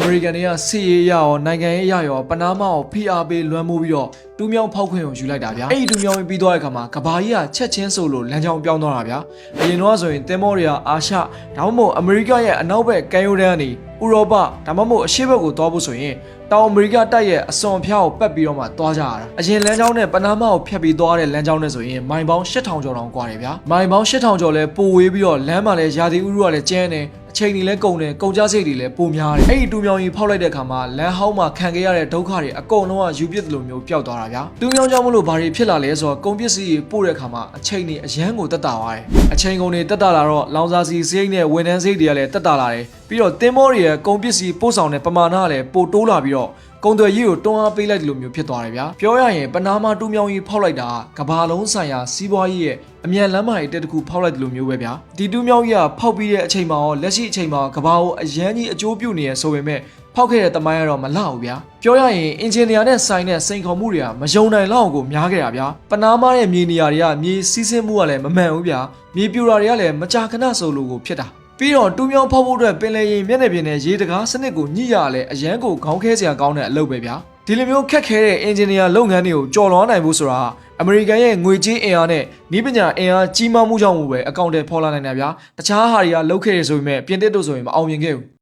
American တွေကစီရေးရရောနိုင်ငံရေးရရောပနားမောက်ဖိအားပေးလွှမ်းမိုးပြီးတော့တူးမြောင်းဖောက်ခွင့်ကိုယူလိုက်တာဗျာအဲ့ဒီတူးမြောင်းပြီးသွားတဲ့အခါမှာကဘာကြီးကချက်ချင်းဆိုလို့လမ်းကြောင်းပြောင်းသွားတာဗျာအရင်တော့ဆိုရင်တင်မောတွေကအာရှဒါမှမဟုတ်အမေရိကရဲ့အနောက်ဘက်ကမ်းရိုးတန်းကနေဥရောပဒါမှမဟုတ်အရှေ့ဘက်ကိုသွားဖို့ဆိုရင်တောင်အမေရိကတိုက်ရဲ့အစွန်ဖျားကိုပတ်ပြီးတော့မှသွားကြရတာအရင်လမ်းကြောင်းနဲ့ပနားမောက်ကိုဖြတ်ပြီးသွားတဲ့လမ်းကြောင်းနဲ့ဆိုရင်မိုင်ပေါင်း8000ကျော်တောင်ကွာတယ်ဗျာမိုင်ပေါင်း8000ကျော်လဲပိုဝေးပြီးတော့လမ်းမှာလဲရာသီဥတုကလည်းကျန်းတယ်အချိန်တွေလည်းကုန်တယ်ကုန်ကြစိတ်တွေလည်းပိုများတယ်အဲ့ဒီတူးမြောင်းကြီးဖောက်လိုက်တဲ့အခါမှာလမ်းဟောင်းမှာခံခဲ့ရတဲ့ဒုက္ခတွေအကုန်လုံးကယူပစ်တယ်လို့မျိုးပျောက်သွားတာဗျာတူးမြောင်းကြောင့်မလို့ဘာတွေဖြစ်လာလဲဆိုတော့ကုန်ပစ္စည်းတွေပို့တဲ့အခါမှာအချိန်တွေအရန်ကိုတက်တာသွားတယ်အချိန်ကုန်တွေတက်တာလာတော့လောင်စာဆီစိတ်နဲ့ဝန်ထမ်းစိတ်တွေကလည်းတက်တာလာတယ်ပြီးတော့တင်မောတွေရဲ့ကုန်ပစ္စည်းပို့ဆောင်တဲ့ပမာဏကလည်းပိုတိုးလာပြီးတော့ကုန်သွယ်ရေးကိုတွန်းအားပေးလိုက်တယ်လို့မျိုးဖြစ်သွားတယ်ဗျာပြောရရင်ပနားမာတူးမြောင်းကြီးဖောက်လိုက်တာကဘာလုံးဆိုင်ရာစီးပွားရေးရဲ့အမြန်လမ်းမကြီးတက်တခုဖောက်လိုက်တယ်လို့မျိုးပဲဗျာဒီတူးမြောင်းကြီးကဖောက်ပြီးတဲ့အချိန်မှာရောလက်ရှိအချိန်မှာကဘာကိုအရန်ကြီးအကျိုးပြုနေရဆိုပေမဲ့ဖောက်ခဲ့တဲ့တမိုင်းကတော့မလောက်ဘူးဗျာပြောရရင်အင်ဂျင်နီယာနဲ့ဆိုင်တဲ့စိန်ခေါ်မှုတွေကမယုံနိုင်လောက်အောင်ကိုများခဲ့တာဗျာပနားမာရဲ့မြေနေရာတွေကမြေစီးဆင်းမှုကလည်းမမှန်ဘူးဗျာမြေပြိုတာတွေကလည်းမကြာခဏဆိုလိုကိုဖြစ်တာပြီးတော့တူးမြောင်းဖောက်ဖို့အတွက်ပင်လယ်ရင်မျက်နှာပြင်နဲ့ရေတကားစနစ်ကိုညှိရလဲအရန်ကိုခေါင်းခဲစရာကောင်းတဲ့အလုပ်ပဲဗျာဒီလိုမျိုးခက်ခဲတဲ့အင်ဂျင်နီယာလုပ်ငန်းတွေကိုကြော်လွှားနိုင်ဖို့ဆိုတာအမေရိကန်ရဲ့ငွေကြေးအင်အားနဲ့နည်းပညာအင်အားကြီးမားမှုကြောင့်ပဲအကောင့်တွေဖော်လာနိုင်တာဗျာတခြားဟာတွေကလုပ်ခဲ့ရဆိုပေမဲ့ပြင်သစ်တို့ဆိုရင်မအောင်မြင်ခဲ့ဘူး